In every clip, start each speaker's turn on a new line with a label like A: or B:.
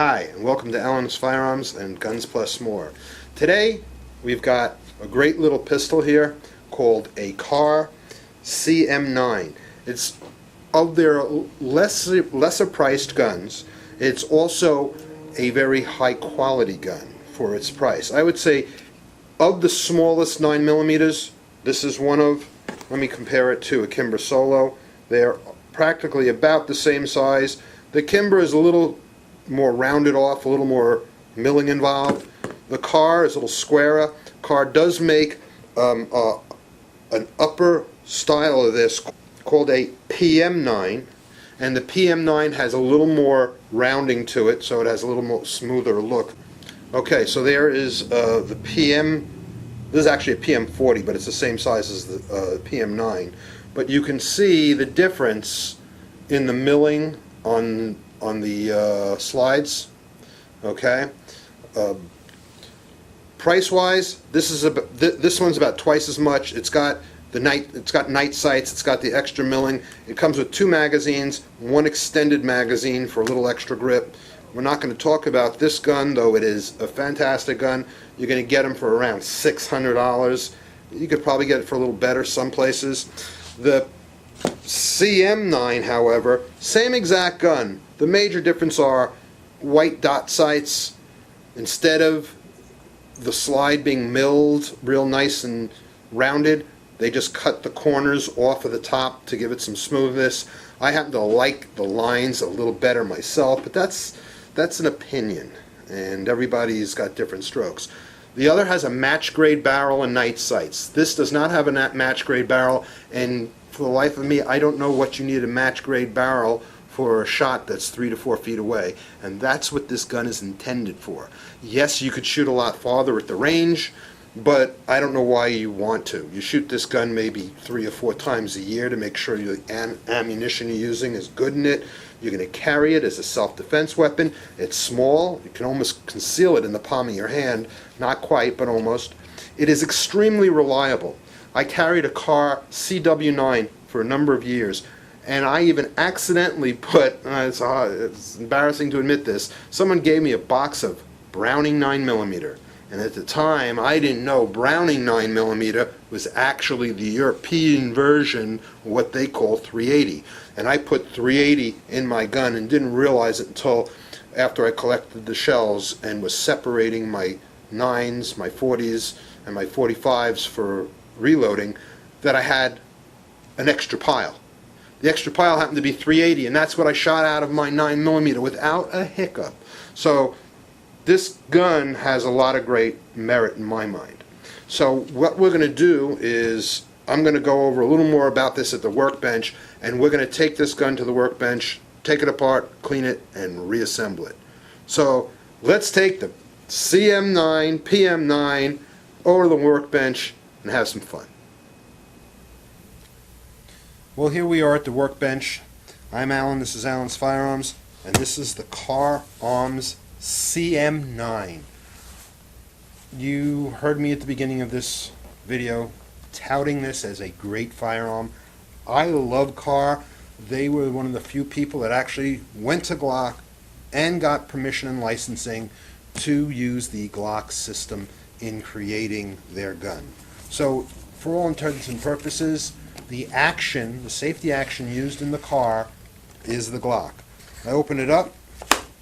A: Hi, and welcome to Allen's Firearms and Guns Plus More. Today, we've got a great little pistol here called a KAHR CM9. It's of their lesser priced guns. It's also a very high quality gun for its price. I would say of the smallest 9mm, this is one of. Let me compare it to a Kimber Solo. They're practically about the same size. The Kimber is a little more rounded off, a little more milling involved. The KAHR is a little squarer. KAHR does make an upper style of this called a PM-9, and the PM-9 has a little more rounding to it, so it has a little more smoother look. Okay, so there is the PM. This is actually a PM-40, but it's the same size as the PM-9. But you can see the difference in the milling on the slides. Okay, price-wise, this one's about twice as much. It's got night sights. It's got the extra milling. It comes with 2 magazines, 1 extended magazine for a little extra grip. We're not going to talk about this gun, though it is a fantastic gun. You're going to get them for around $600. You could probably get it for a little better some places. The CM9, however, same exact gun. The major difference are white dot sights. Instead of the slide being milled real nice and rounded, they just cut the corners off of the top to give it some smoothness. I happen to like the lines a little better myself, but that's an opinion, and everybody's got different strokes. The other has a match grade barrel and night sights. This does not have a match grade barrel, and for the life of me, I don't know what you need a match grade barrel for a shot that's 3 to 4 feet away, and that's what this gun is intended for. Yes, you could shoot a lot farther at the range, but I don't know why you want to. You shoot this gun maybe 3 or 4 times a year to make sure the ammunition you're using is good in it. You're going to carry it as a self-defense weapon. It's small. You can almost conceal it in the palm of your hand. Not quite, but almost. It is extremely reliable. I carried a KAHR CW9 for a number of years, and I even accidentally put, it's embarrassing to admit this, someone gave me a box of Browning 9mm. And at the time, I didn't know Browning 9mm was actually the European version of what they call 380. And I put 380 in my gun and didn't realize it until after I collected the shells and was separating my 9s, my 40s, and my 45s for reloading, that I had an extra pile. The extra pile happened to be 380, and that's what I shot out of my 9mm without a hiccup. So this gun has a lot of great merit in my mind. So what we're going to do is I'm going to go over a little more about this at the workbench, and we're going to take this gun to the workbench, take it apart, clean it, and reassemble it. So let's take the CM9, PM9 over to the workbench and have some fun. Well, here we are at the workbench. I'm Allen, this is Allen's Firearms, and this is the KAHR Arms CM9. You heard me at the beginning of this video touting this as a great firearm. I love KAHR. They were one of the few people that actually went to Glock and got permission and licensing to use the Glock system in creating their gun. So for all intents and purposes, the safety action used in the KAHR is the Glock. I open it up.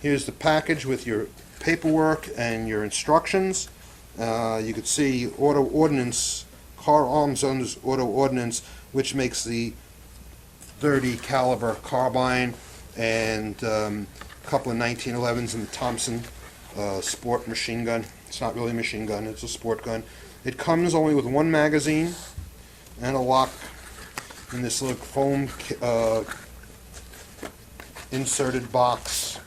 A: Here's the package with your paperwork and your instructions. You can see auto ordnance, KAHR Arms owns auto ordnance, which makes the .30 caliber carbine and a couple of 1911s and the Thompson sport machine gun. It's not really a machine gun, it's a sport gun. It comes only with 1 magazine and a lock in this little foam inserted box,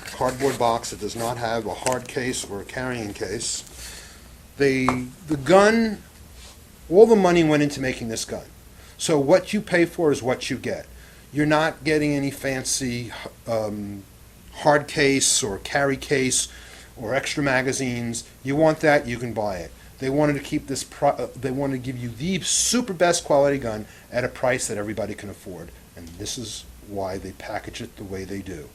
A: cardboard box. It does not have a hard case or a carrying case. The gun, all the money went into making this gun. So what you pay for is what you get. You're not getting any fancy hard case or carry case or extra magazines. You want that, you can buy it. They wanted to keep this. They wanted to give you the super best quality gun at a price that everybody can afford, and this is why they package it the way they do.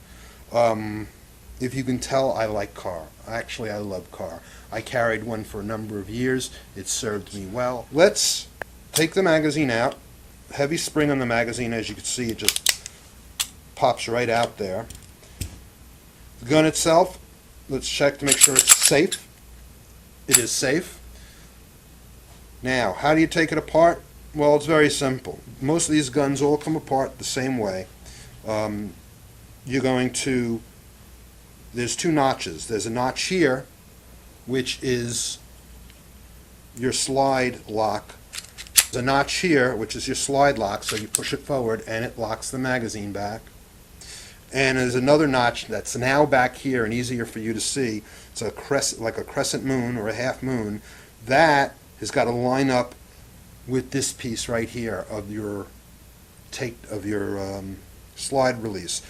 A: if you can tell, I like KAHR. Actually, I love KAHR. I carried one for a number of years. It served me well. Let's take the magazine out. Heavy spring on the magazine, as you can see, it just pops right out there. The gun itself, let's check to make sure it's safe. It is safe. Now, how do you take it apart? Well, it's very simple. Most of these guns all come apart the same way. You're going to, there's two notches. There's a notch here, which is your slide lock. There's a notch here, which is your slide lock, so you push it forward and it locks the magazine back. And there's another notch that's now back here and easier for you to see. It's a crescent, like a crescent moon or a half moon. That has got to line up with this piece right here of your slide release.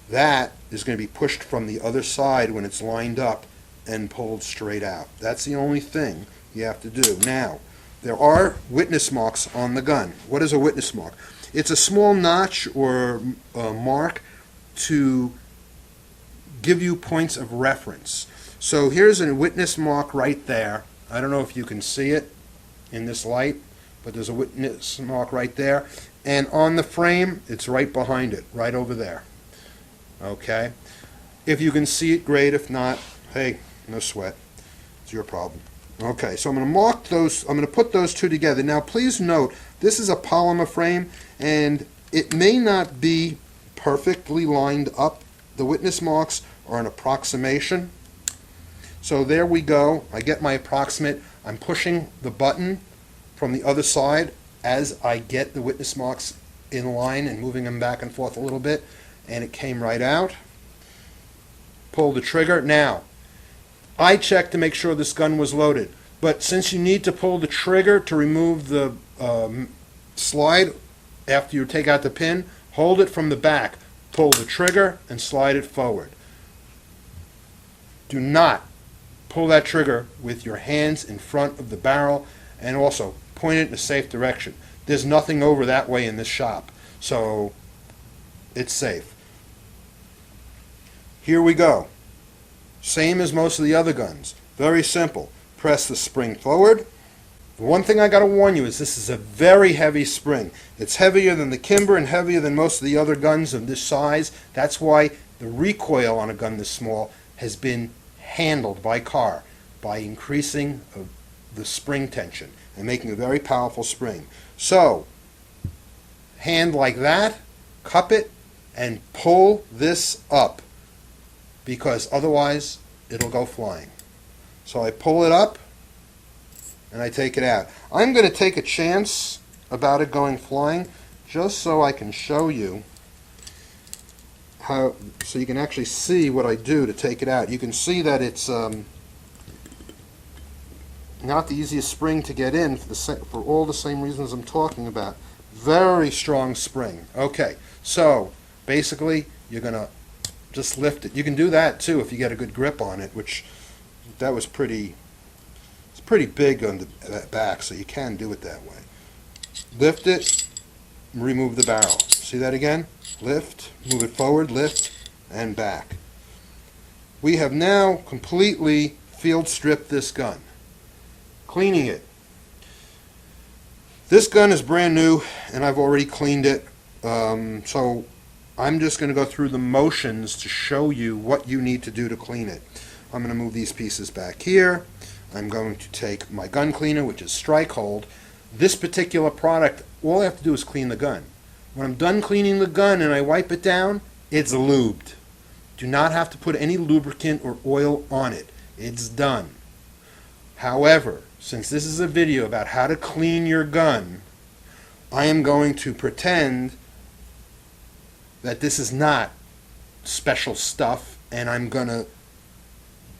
A: That is going to be pushed from the other side when it's lined up and pulled straight out. That's the only thing you have to do. Now, there are witness marks on the gun. What is a witness mark? It's a small notch or mark to give you points of reference. So here's a witness mark right there. I don't know if you can see it in this light, but there's a witness mark right there. And on the frame, it's right behind it, right over there. Okay? If you can see it, great. If not, hey, no sweat. It's your problem. Okay, so I'm going to mark those, I'm going to put those two together. Now please note, this is a polymer frame, and it may not be perfectly lined up. The witness marks are an approximation. So there we go. I get my approximate. I'm pushing the button from the other side as I get the witness marks in line and moving them back and forth a little bit, and it came right out. Pull the trigger. Now, I checked to make sure this gun was loaded, but since you need to pull the trigger to remove the slide after you take out the pin, hold it from the back, pull the trigger, and slide it forward. Do not pull that trigger with your hands in front of the barrel, and also point it in a safe direction. There's nothing over that way in this shop, so it's safe. Here we go. Same as most of the other guns. Very simple. Press the spring forward. The one thing I got to warn you is this is a very heavy spring. It's heavier than the Kimber and heavier than most of the other guns of this size. That's why the recoil on a gun this small has been handled by KAHR by increasing the spring tension and making a very powerful spring. So, hand like that, cup it, and pull this up, because otherwise it'll go flying. So I pull it up and I take it out. I'm going to take a chance about it going flying just so I can show you how, so you can actually see what I do to take it out. You can see that it's not the easiest spring to get in for all the same reasons I'm talking about. Very strong spring. Okay, so basically you're going to just lift it. You can do that too if you get a good grip on it, which that was pretty, it's pretty big on the back, so you can do it that way. Lift it, remove the barrel. See that again? Lift, move it forward, lift, and back. We have now completely field stripped this gun. Cleaning it. This gun is brand new and I've already cleaned it, so I'm just going to go through the motions to show you what you need to do to clean it. I'm going to move these pieces back here. I'm going to take my gun cleaner, which is Strike Hold. This particular product, all I have to do is clean the gun. When I'm done cleaning the gun and I wipe it down, it's lubed. Do not have to put any lubricant or oil on it. It's done. However, since this is a video about how to clean your gun, I am going to pretend that this is not special stuff, and I'm going to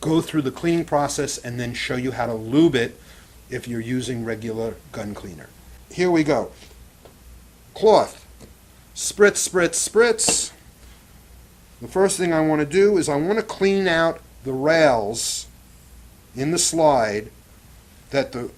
A: go through the cleaning process and then show you how to lube it if you're using regular gun cleaner. Here we go. Cloth. Spritz, spritz, spritz. The first thing I want to do is I want to clean out the rails in the slide that the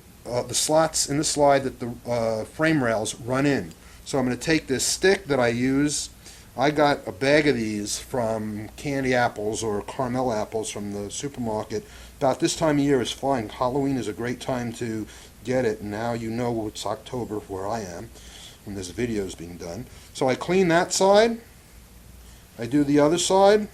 A: slots in the slide that the frame rails run in. So I'm going to take this stick that I use I got a bag of these from candy apples or caramel apples from the supermarket. About this time of year is fine. Halloween is a great time to get it. Now you know it's October where I am when this video is being done. So I clean that side. I do the other side.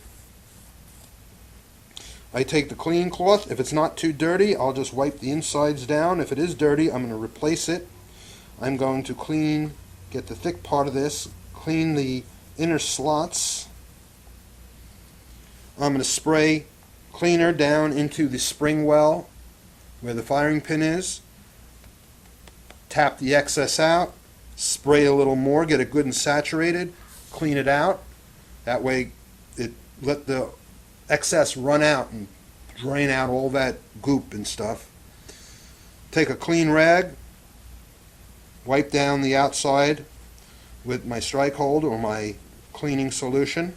A: I take the clean cloth. If it's not too dirty, I'll just wipe the insides down. If it is dirty, I'm going to replace it. I'm going to clean, get the thick part of this, clean the inner slots. I'm going to spray cleaner down into the spring well where the firing pin is. Tap the excess out. Spray a little more, get it good and saturated. Clean it out. That way it let the excess run out and drain out all that goop and stuff. Take a clean rag, wipe down the outside with my strike hold or my cleaning solution.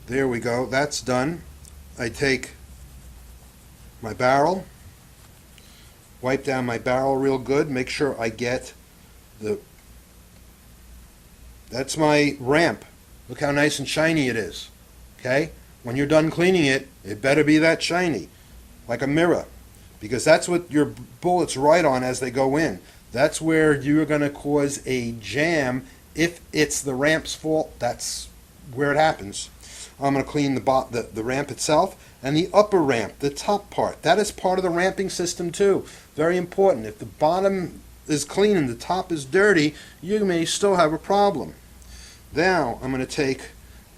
A: There we go, that's done. I take my barrel, wipe down my barrel real good, make sure I get that's my ramp. Look how nice and shiny it is. Okay? When you're done cleaning it, it better be that shiny, like a mirror, because that's what your bullets ride on as they go in. That's where you're going to cause a jam. If it's the ramp's fault, that's where it happens. I'm going to clean the ramp itself and the upper ramp, the top part. That is part of the ramping system too. Very important. If the bottom is clean and the top is dirty, you may still have a problem. Now I'm going to take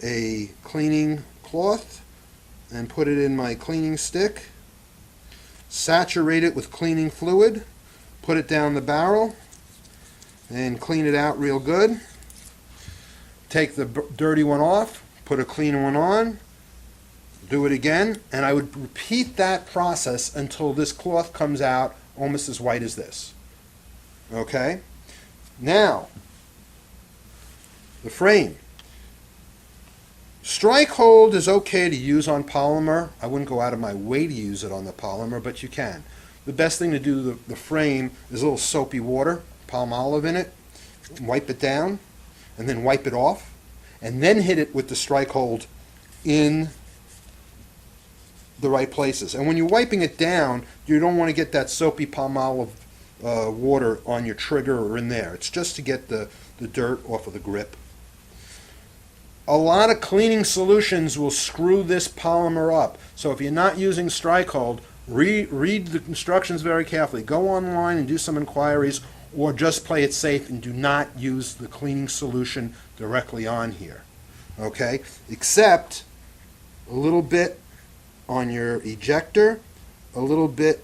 A: a cleaning cloth and put it in my cleaning stick, saturate it with cleaning fluid, put it down the barrel and clean it out real good. Take the dirty one off, put a clean one on, do it again, and I would repeat that process until this cloth comes out almost as white as this. Okay? Now, the frame. Strike hold is okay to use on polymer. I wouldn't go out of my way to use it on the polymer, but you can. The best thing to do the frame is a little soapy water, palm olive in it, wipe it down, and then wipe it off, and then hit it with the strike hold in the right places. And when you're wiping it down, you don't want to get that soapy palm olive water on your trigger or in there. It's just to get the dirt off of the grip. A lot of cleaning solutions will screw this polymer up. So if you're not using strike hold, read the instructions very carefully. Go online and do some inquiries, or just play it safe and do not use the cleaning solution directly on here. Okay? Except a little bit on your ejector, a little bit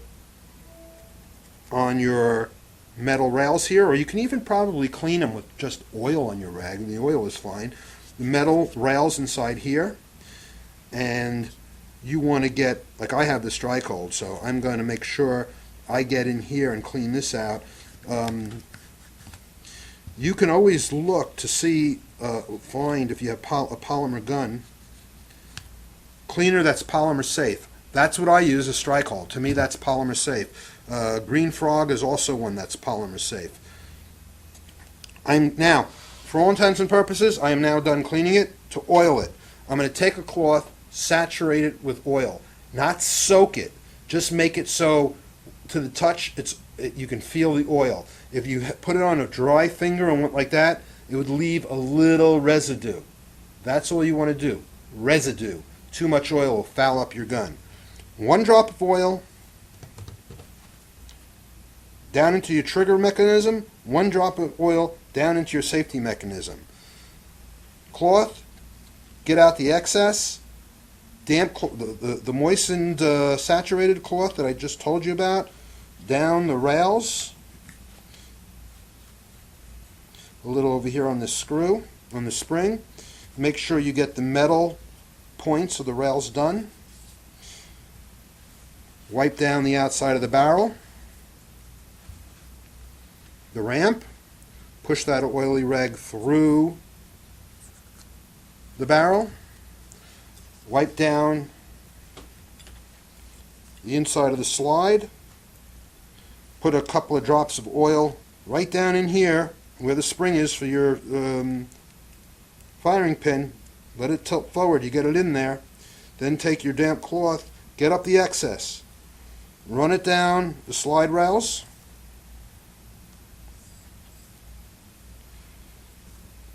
A: on your metal rails here, or you can even probably clean them with just oil on your rag, and the oil is fine. The metal rails inside here, and you want to get, like I have the strike hold, so I'm going to make sure I get in here and clean this out. You can always look to see, find if you have a polymer gun cleaner that's polymer safe. That's what I use, a strike hold. To me, that's polymer safe. Green Frog is also one that's polymer safe. Now, for all intents and purposes, I am now done cleaning it. To oil it, I'm going to take a cloth, saturate it with oil, not soak it. Just make it so to the touch, you can feel the oil. If you put it on a dry finger and went like that, it would leave a little residue. That's all you want to do. Residue. Too much oil will foul up your gun. 1 drop of oil down into your trigger mechanism, 1 drop of oil down into your safety mechanism. Cloth, get out the excess, damp, the moistened saturated cloth that I just told you about, down the rails, a little over here on the screw, on the spring. Make sure you get the metal points of the rails done. Wipe down the outside of the barrel, the ramp, push that oily rag through the barrel, wipe down the inside of the slide, put a couple of drops of oil right down in here where the spring is for your firing pin. Let it tilt forward, you get it in there. Then take your damp cloth, get up the excess, run it down the slide rails,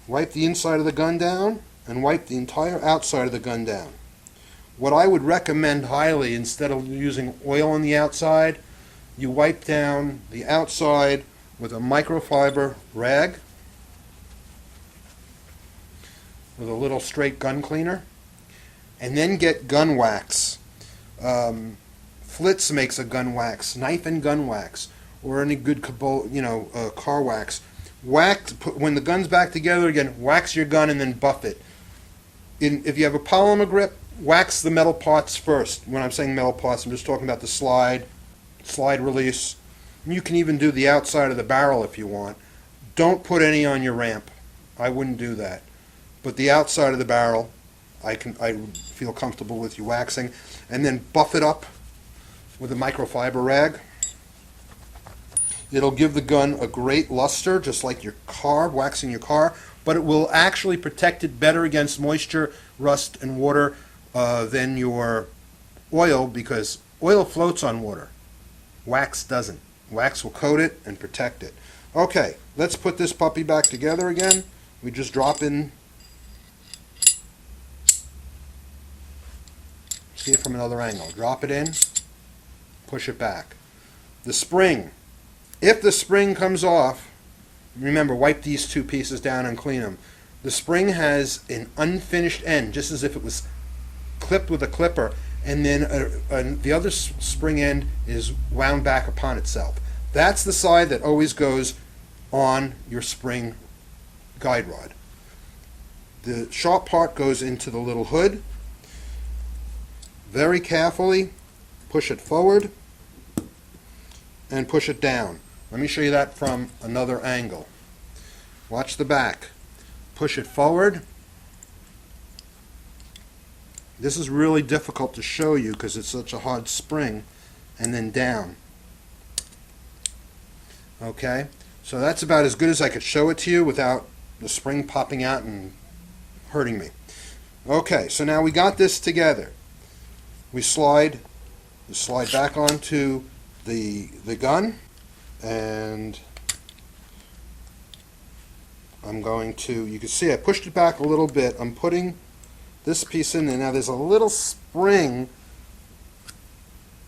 A: wipe the inside of the gun down, and wipe the entire outside of the gun down. What I would recommend highly, instead of using oil on the outside, you wipe down the outside with a microfiber rag with a little straight gun cleaner, and then get gun wax. Flitz makes a gun wax, knife and gun wax, or any good car wax. When the gun's back together again, wax your gun and then buff it. If you have a polymer grip, wax the metal parts first. When I'm saying metal parts, I'm just talking about the slide release. You can even do the outside of the barrel if you want. Don't put any on your ramp. I wouldn't do that. But the outside of the barrel, I feel comfortable with you waxing, and then buff it up with a microfiber rag. It'll give the gun a great luster, just like your car, waxing your car, but it will actually protect it better against moisture, rust, and water than your oil, because oil floats on water. Wax doesn't. Wax will coat it and protect it. Okay, let's put this puppy back together again. We just drop in. See it from another angle. Drop it in, push it back. The spring. If the spring comes off, remember, wipe these two pieces down and clean them. The spring has an unfinished end, just as if it was clipped with a clipper, and then the other spring end is wound back upon itself. That's the side that always goes on your spring guide rod. The sharp part goes into the little hood. Very carefully push it forward and push it down. Let me show you that from another angle. Watch the back. Push it forward. This is really difficult to show you because it's such a hard spring, and then down. Okay, so that's about as good as I could show it to you without the spring popping out and hurting me. Okay, so now we got this together. We slide back onto the gun, and I'm going to, you can see I pushed it back a little bit. I'm putting this piece in there. Now there's a little spring.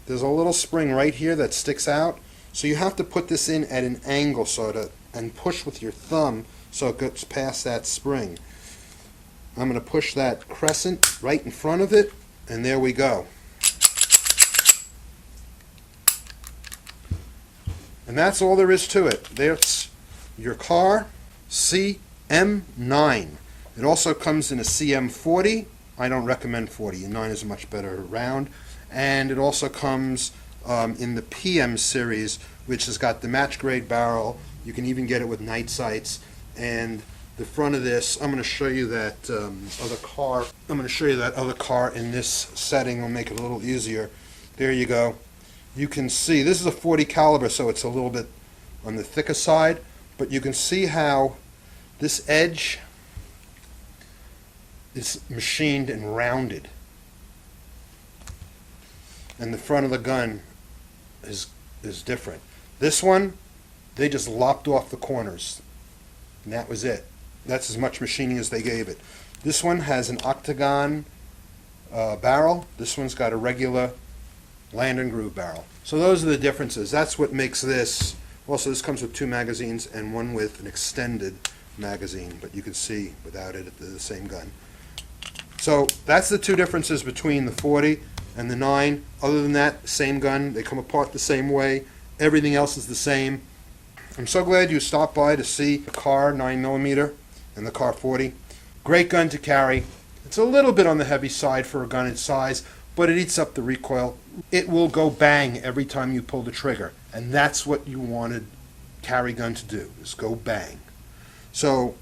A: There's a little spring right here that sticks out. So you have to put this in at an angle and push with your thumb so it gets past that spring. I'm going to push that crescent right in front of it, and there we go. And that's all there is to it. There's your KAHR CM9. It also comes in a CM40. I don't recommend 40. A 9 is a much better round. And it also comes in the PM series, which has got the match grade barrel. You can even get it with night sights. And the front of this, I'm going to show you that other car. I'm going to show you that other car in this setting. I'll make it a little easier. There you go. You can see this is a 40 caliber, so it's a little bit on the thicker side, but you can see how this edge is machined and rounded, and the front of the gun is different. This one, they just lopped off the corners, and that was it. That's as much machining as they gave it. This one has an octagon barrel. This one's got a regular land and groove barrel. So those are the differences. That's what makes this. Also, this comes with 2 magazines and one with an extended magazine, but you can see without it the same gun. So that's the 2 differences between the 40 and the 9. Other than that, same gun. They come apart the same way. Everything else is the same. I'm so glad you stopped by to see the KAHR 9mm and the KAHR 40. Great gun to carry. It's a little bit on the heavy side for a gun its size, but it eats up the recoil. It will go bang every time you pull the trigger, and that's what you wanted carry gun to do, is go bang. So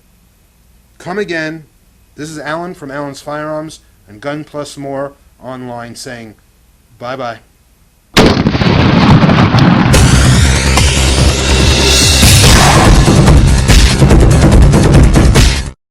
A: come again. This is Alan from Alan's Firearms and Gun Plus More online saying bye-bye.